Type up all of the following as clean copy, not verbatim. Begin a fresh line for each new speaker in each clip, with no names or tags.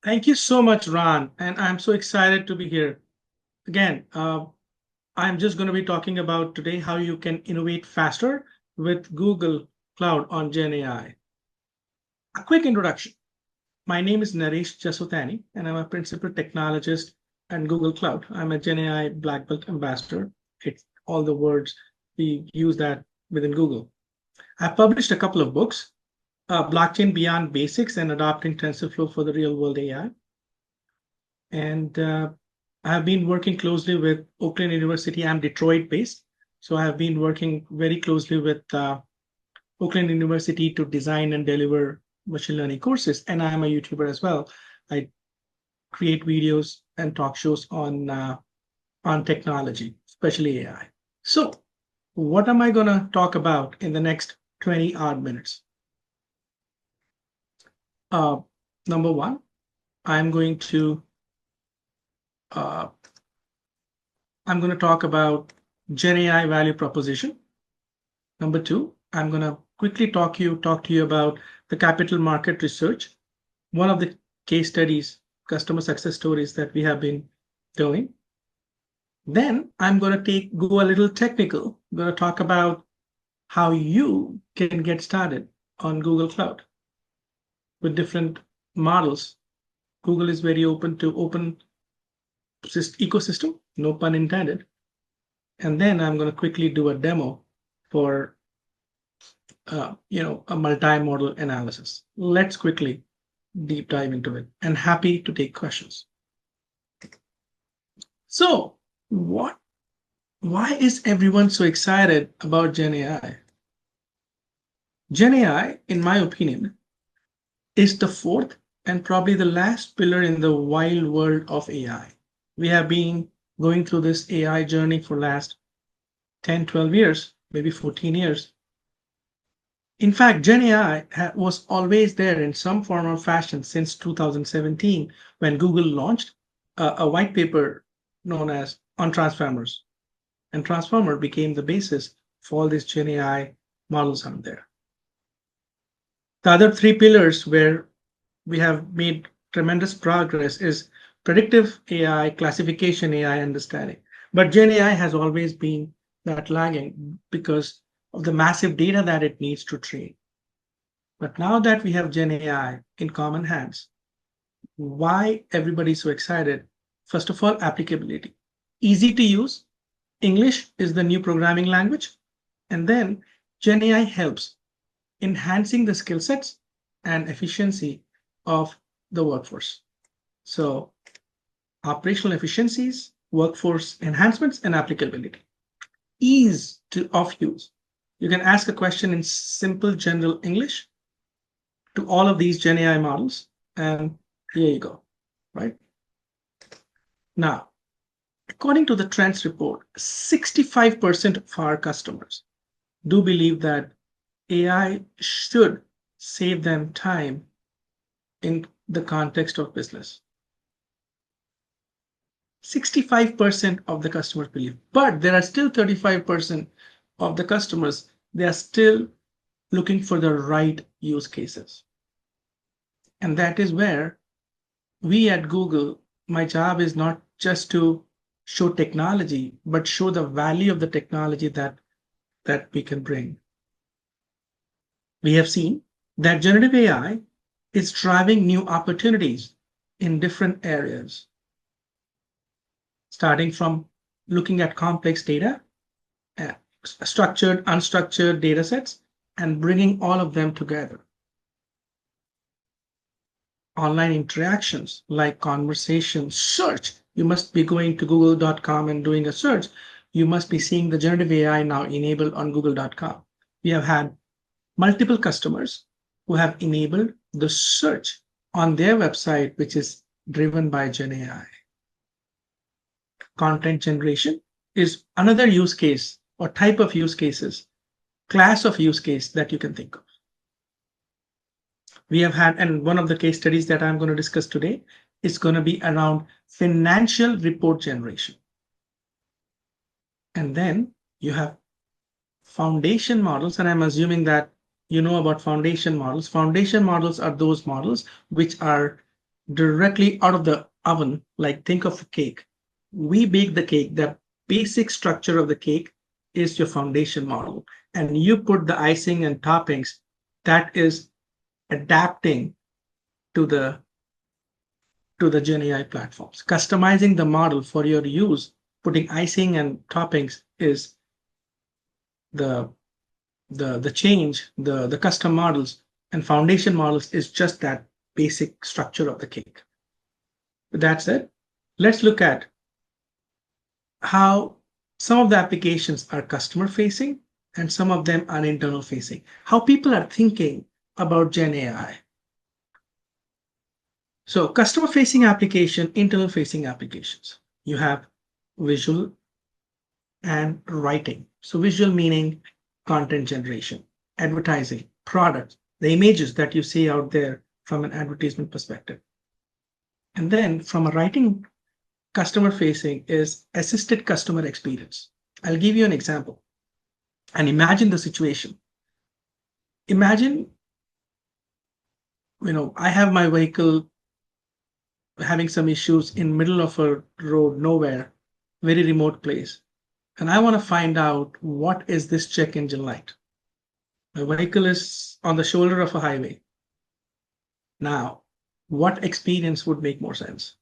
Thank you so much, Ron. And I'm so excited to be here. Again, I'm just going to be talking about today how you can innovate faster with Google Cloud on Gen AI. A quick introduction. My name is Naresh Jasotani, and I'm a principal technologist at Google Cloud. I'm a Gen AI Black Belt ambassador. It's all the words we use that within Google. I've published a couple of books, Blockchain Beyond Basics and Adopting TensorFlow for the Real World AI. And I have been working closely with Oakland University. I'm Detroit based. So I have been working very closely with Oakland University to design and deliver machine learning courses. And I am a YouTuber as well. I create videos and talk shows on technology, especially AI. So what am I going to talk about in the next 20 odd minutes? Uh, Number one, I'm going to uh, talk about Gen AI value proposition. Number two, I'm going to quickly talk to you about the capital market research, one of the case studies, customer success stories that we have been doing. Then I'm going to go a little technical. I'm going to talk about how you can get started on Google Cloud with different models. Google is very open to open ecosystem, no pun intended. And then I'm going to quickly do a demo for a multi-model analysis. Let's quickly deep dive into it, and happy to take questions. So, why is everyone so excited about Gen AI? Gen AI, in my opinion, is the fourth and probably the last pillar in the wild world of AI. We have been going through this AI journey for last 10, 12 years, maybe 14 years. In fact, Gen AI was always there in some form or fashion since 2017 when Google launched a white paper known as on transformers. And transformer became the basis for all these Gen AI models out there. The other three pillars where we have made tremendous progress is predictive AI, classification AI, understanding. But Gen AI has always been that lagging because of the massive data that it needs to train. But now that we have Gen AI in common hands, why everybody so excited? First of all, applicability. Easy to use. English is the new programming language. And then Gen AI helps enhancing the skill sets and efficiency of the workforce. So operational efficiencies, workforce enhancements, and applicability. Of use. You can ask a question in simple general English to all of these Gen AI models, and here you go, right? Now, according to the Trends report, 65% of our customers do believe that AI should save them time in the context of business. 65% of the customers believe, but there are still 35% of the customers, they are still looking for the right use cases. And that is where we at Google, my job is not just to show technology, but show the value of the technology that we can bring. We have seen that generative AI is driving new opportunities in different areas, starting from looking at complex data, structured, unstructured data sets, and bringing all of them together. Online interactions like conversation, search. You must be going to google.com and doing a search. You must be seeing the generative AI now enabled on google.com. We have had multiple customers who have enabled the search on their website, which is driven by Gen AI. Content generation is another use case or type of use cases, class of use case that you can think of. We have had, and one of the case studies that I'm going to discuss today is going to be around financial report generation. And then you have foundation models, and I'm assuming that you know about foundation models. Foundation models are those models which are directly out of the oven, like think of a cake. We bake the cake. The basic structure of the cake is your foundation model. And you put the icing and toppings that is adapting to the Gen AI platforms. Customizing the model for your use, putting icing and toppings is the the change, the custom models and foundation models is just that basic structure of the cake. That's it. Let's look at how some of the applications are customer facing and some of them are internal facing. How people are thinking about Gen AI. So customer facing application, internal facing applications. You have visual and writing. So visual meaning content generation, advertising, products, the images that you see out there from an advertisement perspective. And then from a writing customer facing is assisted customer experience. I'll give you an example and imagine the situation. Imagine, I have my vehicle having some issues in middle of a road, nowhere, very remote place. And I want to find out what is this check engine light. My vehicle is on the shoulder of a highway. Now, what experience would make more sense?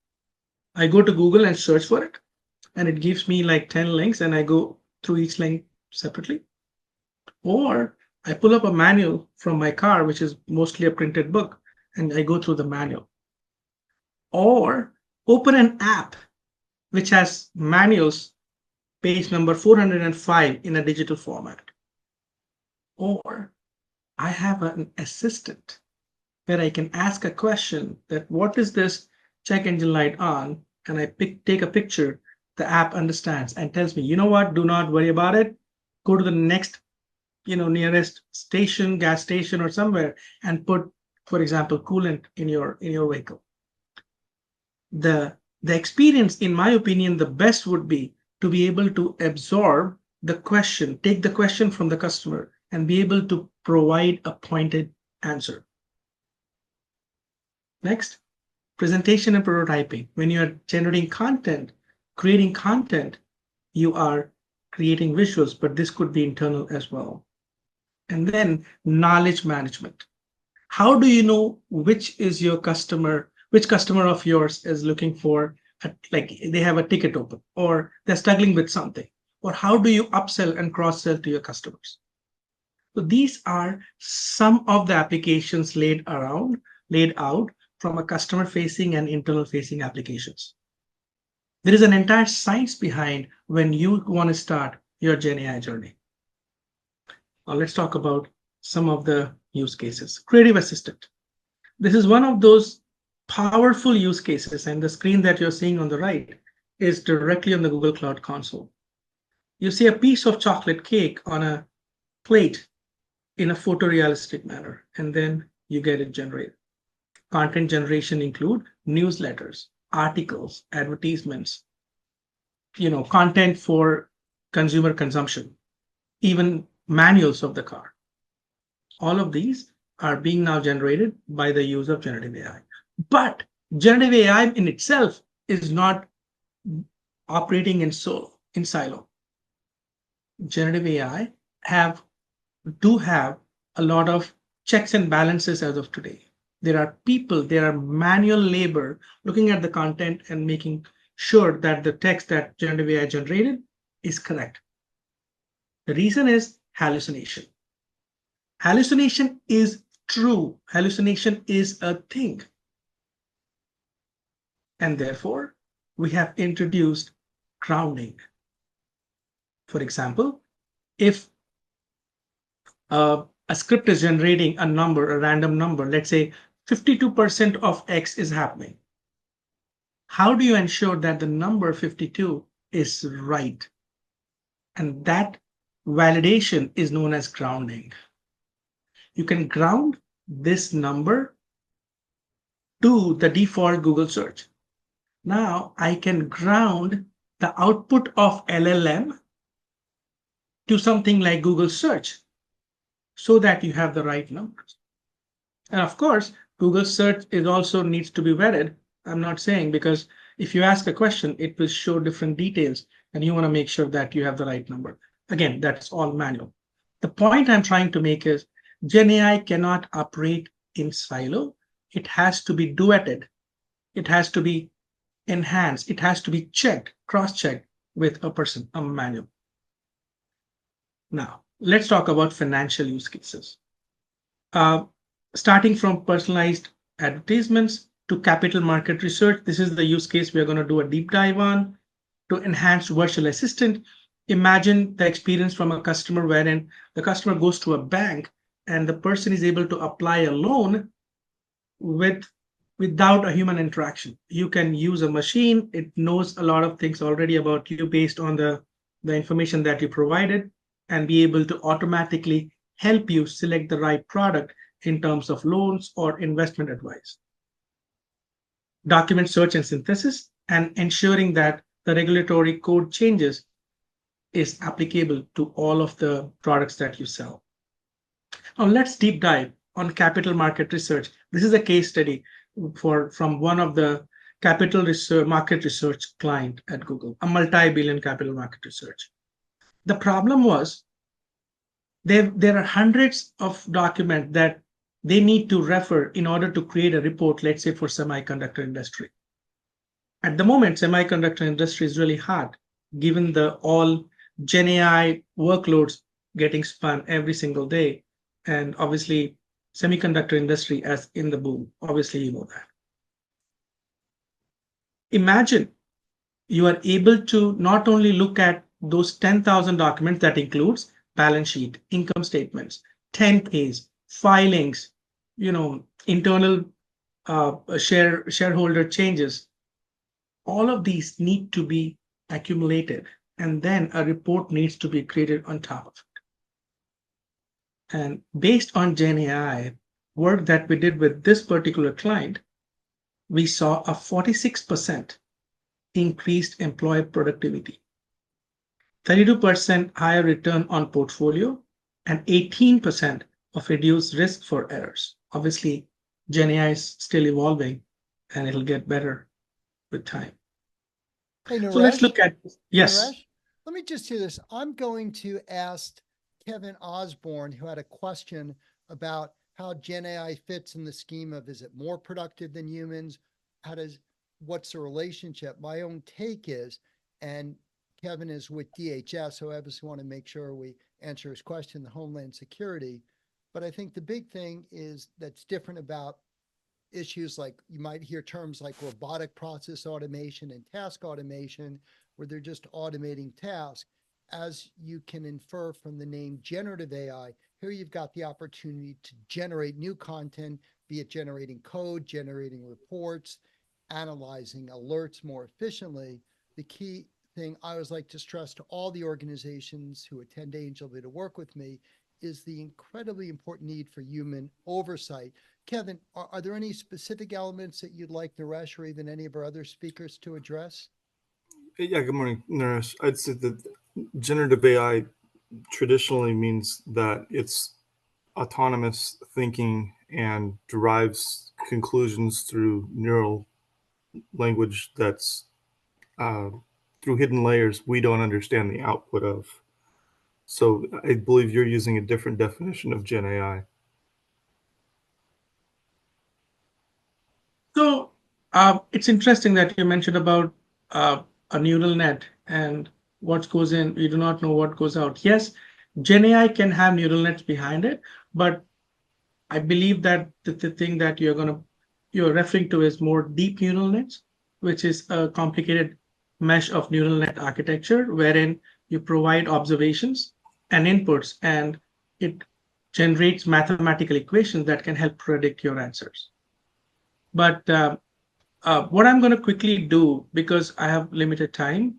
I go to Google and search for it, and it gives me like 10 links, and I go through each link separately. Or I pull up a manual from my car, which is mostly a printed book, and I go through the manual. Or open an app which has manuals, page number 405 in a digital format. Or I have an assistant where I can ask a question that what is this check engine light on? And I take a picture, the app understands and tells me, you know what, do not worry about it. Go to the next, nearest station, gas station or somewhere and put, for example, coolant in your vehicle. The experience, in my opinion, the best would be to be able to absorb the question, take the question from the customer and be able to provide a pointed answer. Next, presentation and prototyping. When you're generating content, creating content, you are creating visuals, but this could be internal as well. And then knowledge management. How do you know which customer of yours is looking for, like they have a ticket open or they're struggling with something? Or how do you upsell and cross-sell to your customers? So these are some of the applications laid out from a customer-facing and internal-facing applications. There is an entire science behind when you want to start your Gen AI journey. Now let's talk about some of the use cases. Creative Assistant. This is one of those powerful use cases, and the screen that you're seeing on the right is directly on the Google Cloud Console. You see a piece of chocolate cake on a plate in a photorealistic manner, and then you get it generated. Content generation include newsletters, articles, advertisements, content for consumer consumption, even manuals of the car. All of these are being now generated by the use of generative AI. But generative AI in itself is not operating in silo. Generative AI do have a lot of checks and balances as of today. There are manual labor looking at the content and making sure that the text that generative AI generated is correct. The reason is hallucination. Hallucination is true. Hallucination is a thing. And therefore, we have introduced grounding. For example, if a script is generating a random number, let's say 52% of X is happening. How do you ensure that the number 52 is right? And that validation is known as grounding. You can ground this number to the default Google search. Now I can ground the output of LLM to something like Google search so that you have the right numbers. And of course, Google search is also needs to be vetted. I'm not saying, because if you ask a question, it will show different details and you want to make sure that you have the right number. Again, that's all manual. The point I'm trying to make is Gen AI cannot operate in silo. It has to be duetted. It has to be enhanced. It has to be checked, cross-checked with a person, a manual. Now, let's talk about financial use cases. Uh, Starting from personalized advertisements to capital market research, this is the use case we're going to do a deep dive on. To enhance virtual assistant, imagine the experience from a customer wherein the customer goes to a bank and the person is able to apply a loan without a human interaction. You can use a machine. It knows a lot of things already about you based on the information that you provided, and be able to automatically help you select the right product in terms of loans or investment advice. Document search and synthesis, and ensuring that the regulatory code changes is applicable to all of the products that you sell. Now let's deep dive on capital market research. This is a case study from one of the capital research, market research client at Google, a multi-billion capital market research. The problem was there are hundreds of documents that they need to refer in order to create a report, let's say for semiconductor industry. At the moment, semiconductor industry is really hard, given the all Gen AI workloads getting spun every single day. And obviously, semiconductor industry as in the boom. Obviously, you know that. Imagine you are able to not only look at those 10,000 documents that includes balance sheet, income statements, 10Ks, filings, internal shareholder changes. All of these need to be accumulated, and then a report needs to be created on top of it. And based on Gen AI work that we did with this particular client, we saw a 46% increased employee productivity, 32% higher return on portfolio, and 18% of reduced risk for errors. Obviously, Gen AI is still evolving and it'll get better with time.
Hey, Naresh,
so let's look at, yes.
Naresh, let me just do this. I'm going to ask Kevin Osborne, who had a question about how Gen AI fits in the scheme of, is it more productive than humans? What's the relationship? My own take is, and Kevin is with DHS, so I obviously want to make sure we answer his question, the Homeland Security. But I think the big thing is that's different about issues like, you might hear terms like robotic process automation and task automation, where they're just automating tasks. As you can infer from the name generative AI, here you've got the opportunity to generate new content, be it generating code, generating reports, analyzing alerts more efficiently. The key thing I always like to stress to all the organizations who attend Angelbeat to work with me is the incredibly important need for human oversight. Kevin, are there any specific elements that you'd like Naresh or even any of our other speakers to address?
Yeah, good morning, Naresh. I'd say that generative AI traditionally means that it's autonomous thinking and derives conclusions through neural language that's through hidden layers we don't understand the output of. So I believe you're using a different definition of Gen AI.
So it's interesting that you mentioned about a neural net and what goes in. We do not know what goes out. Yes, Gen AI can have neural nets behind it, but I believe that the thing that you're referring to is more deep neural nets, which is a complicated mesh of neural net architecture wherein you provide observations and inputs, and it generates mathematical equations that can help predict your answers. But what I'm going to quickly do, because I have limited time,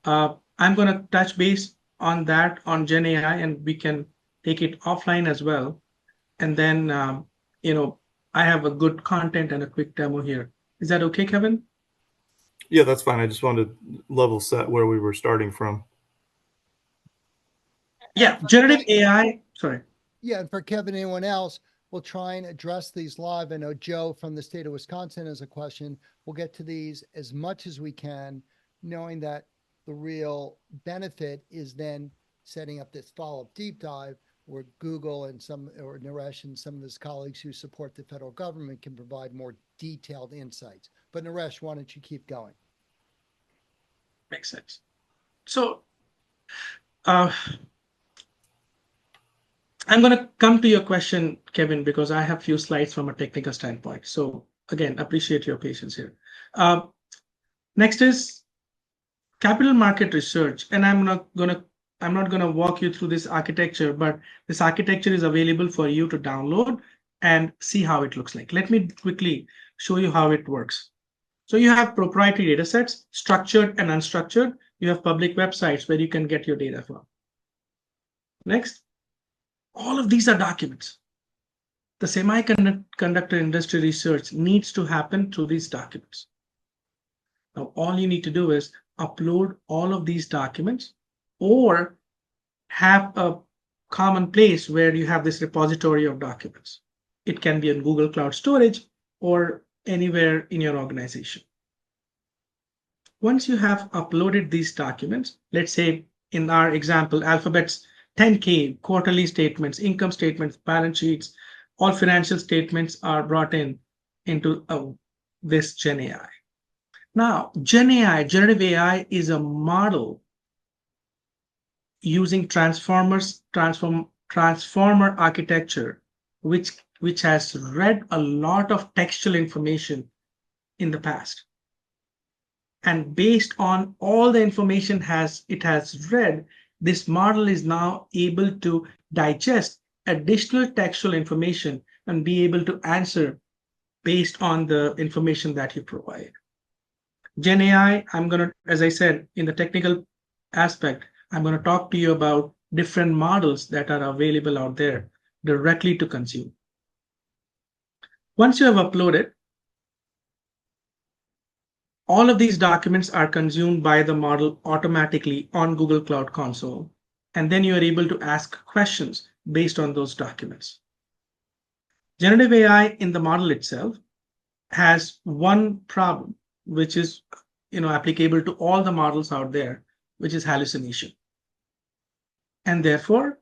I'm going to touch base on that on Gen AI, and we can take it offline as well. And then, I have a good content and a quick demo here. Is that okay, Kevin?
Yeah, that's fine. I just wanted to level set where we were starting from.
Yeah, generative AI. Sorry.
Yeah, and for Kevin, anyone else, we'll try and address these live. I know Joe from the state of Wisconsin has a question. We'll get to these as much as we can, knowing that the real benefit is then setting up this follow-up deep dive where Google and or Naresh and some of his colleagues who support the federal government can provide more detailed insights. But Naresh, why don't you keep going?
Makes sense. So I'm going to come to your question, Kevin, because I have a few slides from a technical standpoint. So again, appreciate your patience here. Next is capital market research, and I'm not gonna walk you through this architecture, but this architecture is available for you to download and see how it looks like. Let me quickly show you how it works. So you have proprietary data sets, structured and unstructured. You have public websites where you can get your data from. Next, all of these are documents. The semiconductor industry research needs to happen through these documents. Now, all you need to do is upload all of these documents or have a common place where you have this repository of documents. It can be in Google Cloud Storage or anywhere in your organization. Once you have uploaded these documents, let's say in our example, Alphabet's 10K quarterly statements, income statements, balance sheets, all financial statements are brought into this Gen AI. Now, Gen AI, generative AI, is a model using transformer architecture, which has read a lot of textual information in the past. And based on all the information it has read, this model is now able to digest additional textual information and be able to answer based on the information that you provide. Gen AI, as I said, in the technical aspect, I'm going to talk to you about different models that are available out there directly to consume. Once you have uploaded, all of these documents are consumed by the model automatically on Google Cloud Console, and then you are able to ask questions based on those documents. Generative AI in the model itself has one problem, which is applicable to all the models out there, which is hallucination. And therefore,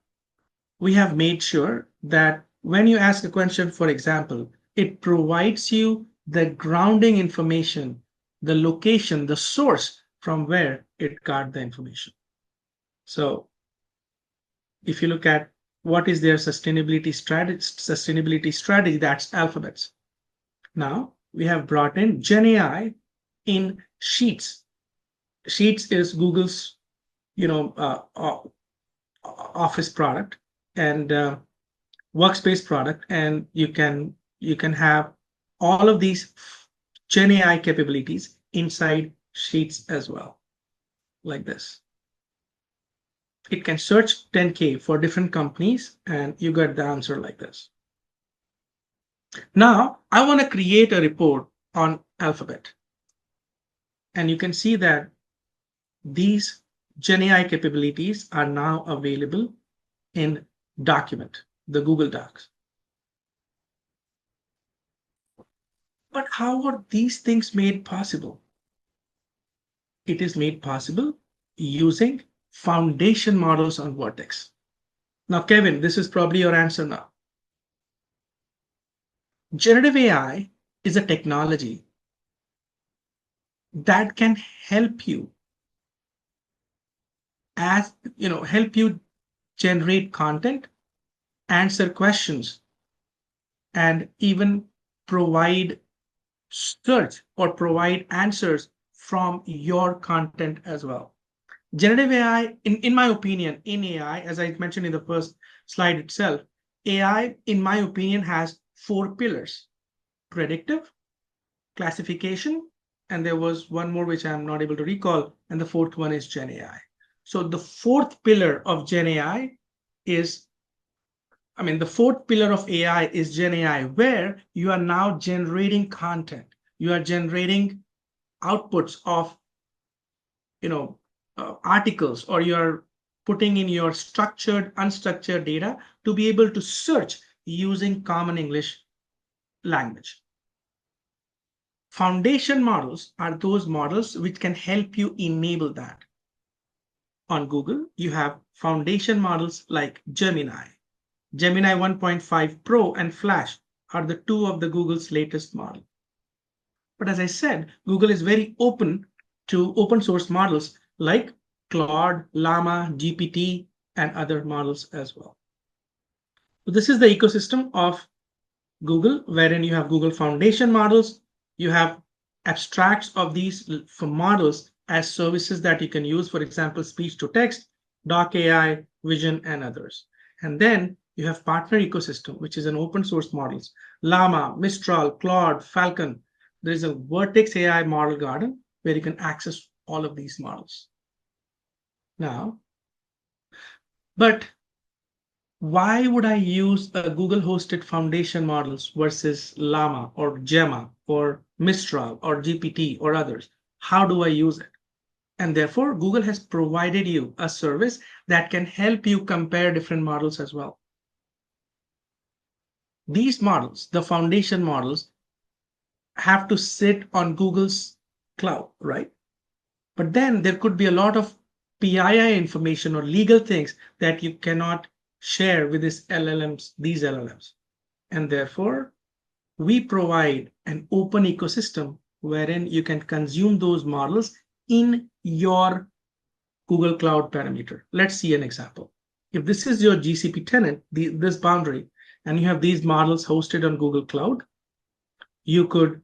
we have made sure that when you ask a question, for example, it provides you the grounding information, the location, the source from where it got the information. So if you look at what is their sustainability strategy, that's Alphabet's. Now we have brought in Gen AI in Sheets. Sheets is Google's, Office product and workspace product, and you can have all of these Gen AI capabilities inside Sheets as well, like this. It can search 10K for different companies, and you get the answer like this. Now, I want to create a report on Alphabet. And you can see that these Gen AI capabilities are now available in Document, the Google Docs. But how are these things made possible? It is made possible using foundation models on Vertex. Now, Kevin, this is probably your answer now. Generative AI is a technology that can help you generate content, answer questions, and even provide search or provide answers from your content as well. Generative AI, in my opinion, in AI, as I mentioned in the first slide itself, AI, in my opinion, has 4 pillars: predictive, classification, and there was one more which I'm not able to recall, and the 4th one is Gen AI. So the 4th pillar of Gen AI is, the 4th pillar of AI is Gen AI, where you are now generating content. You are generating outputs of, articles, or you are putting in your structured, unstructured data to be able to search using common English language. Foundation models are those models which can help you enable that. On Google, you have foundation models like Gemini. Gemini 1.5 Pro and Flash are the two of the Google's latest model. But as I said, Google is very open to open source models like Claude, Llama, GPT, and other models as well. So this is the ecosystem of Google, wherein you have Google Foundation models, you have abstracts of these for models as services that you can use, for example, speech to text, Doc AI, Vision, and others. And then you have partner ecosystem, which is an open source models, Llama, Mistral, Claude, Falcon. There is a Vertex AI model garden where you can access all of these models. Now, but why would I use a Google hosted foundation models versus Llama or Gemma or Mistral or GPT or others? How do I use it? And therefore, Google has provided you a service that can help you compare different models as well. These models, the foundation models, have to sit on Google's cloud, right? But then there could be a lot of PII information or legal things that you cannot share with these LLMs. And therefore, we provide an open ecosystem wherein you can consume those models in your Google Cloud parameter. Let's see an example. If this is your GCP tenant, this boundary, and you have these models hosted on Google Cloud, you could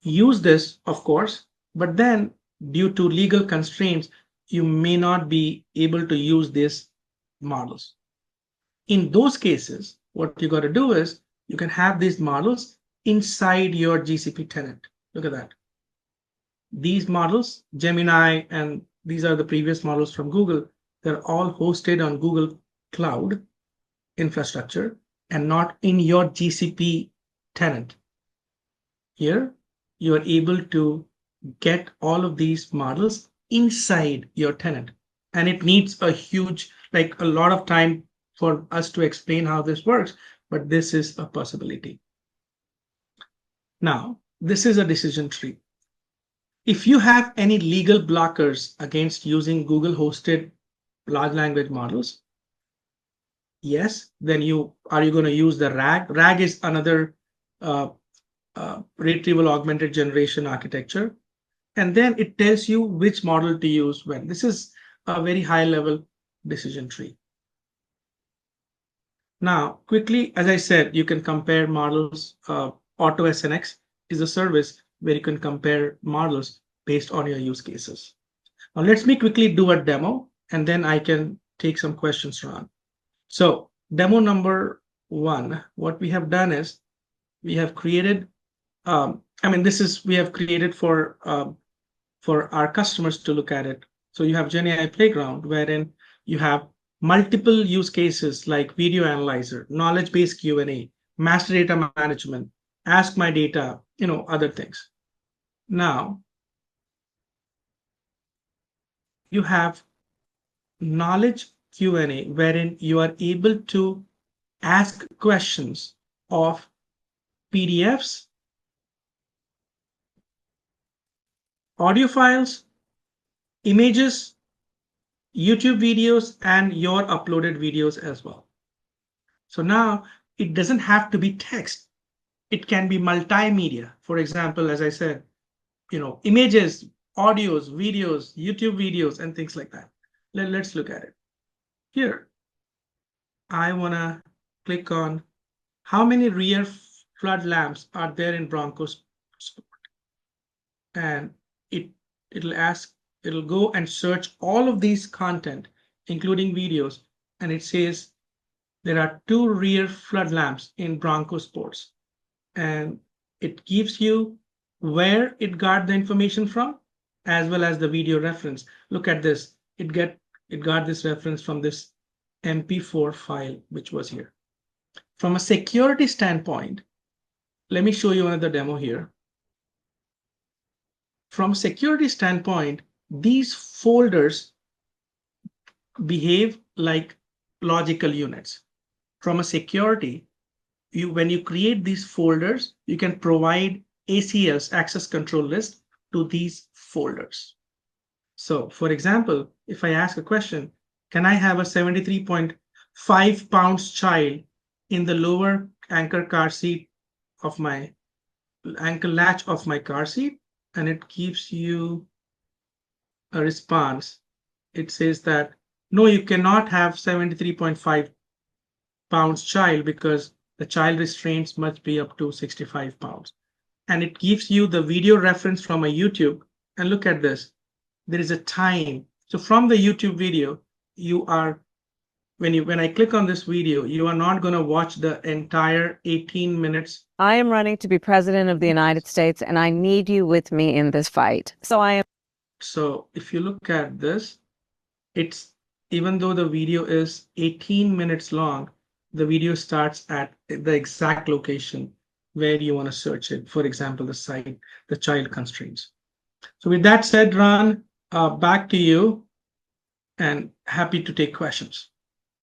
use this, of course, but then due to legal constraints, you may not be able to use these models. In those cases, what you got to do is you can have these models inside your GCP tenant. Look at that. These models, Gemini, and these are the previous models from Google, they're all hosted on Google Cloud infrastructure and not in your GCP tenant. Here, you are able to get all of these models inside your tenant. And it needs a huge, like a lot of time for us to explain how this works, but this is a possibility. Now, this is a decision tree. If you have any legal blockers against using Google hosted large language models, yes, then you going to use the RAG? RAG is another retrieval augmented generation architecture. And then it tells you which model to use when. This is a very high level decision tree. Now, quickly, as I said, you can compare models. AutoSNX is a service where you can compare models based on your use cases. Now, let me quickly do a demo, and then I can take some questions around. So, demo number 1, what we have done is we have created, we have created for our customers to look at it. So you have GenAI Playground, wherein you have multiple use cases like video analyzer, knowledge-based Q&A, master data management, ask my data, other things. Now, you have knowledge Q&A, wherein you are able to ask questions of PDFs, audio files, images, YouTube videos, and your uploaded videos as well. So now it doesn't have to be text. It can be multimedia. For example, as I said, images, audios, videos, YouTube videos, and things like that. Let's look at it. Here, I want to click on how many rear flood lamps are there in Broncos Sport. And it'll go and search all of these content, including videos, and it says there are 2 rear flood lamps in Bronco Sports. And it gives you where it got the information from, as well as the video reference. Look at this. It got this reference from this MP4 file, which was here. From a security standpoint, let me show you another demo here. From a security standpoint, these folders behave like logical units. From a security, when you create these folders, you can provide ACLs, access control list, to these folders. So for example, if I ask a question, can I have a 73.5 pounds child in the lower anchor car seat of my ankle latch of my car seat? And it gives you a response. It says that no, you cannot have 73.5 pounds child because the child restraints must be up to 65 pounds. And it gives you the video reference from a YouTube. And look at this. There is a time. So from the YouTube video, you are when I click on this video, you are not going to watch the entire 18 minutes.
I am running to be president of the United States, and I need you with me in this fight.
So if you look at this, it's even though the video is 18 minutes long, the video starts at the exact location where you want to search it. For example, the site, the child constraints. So with that said, Ron, back to you, and happy to take questions.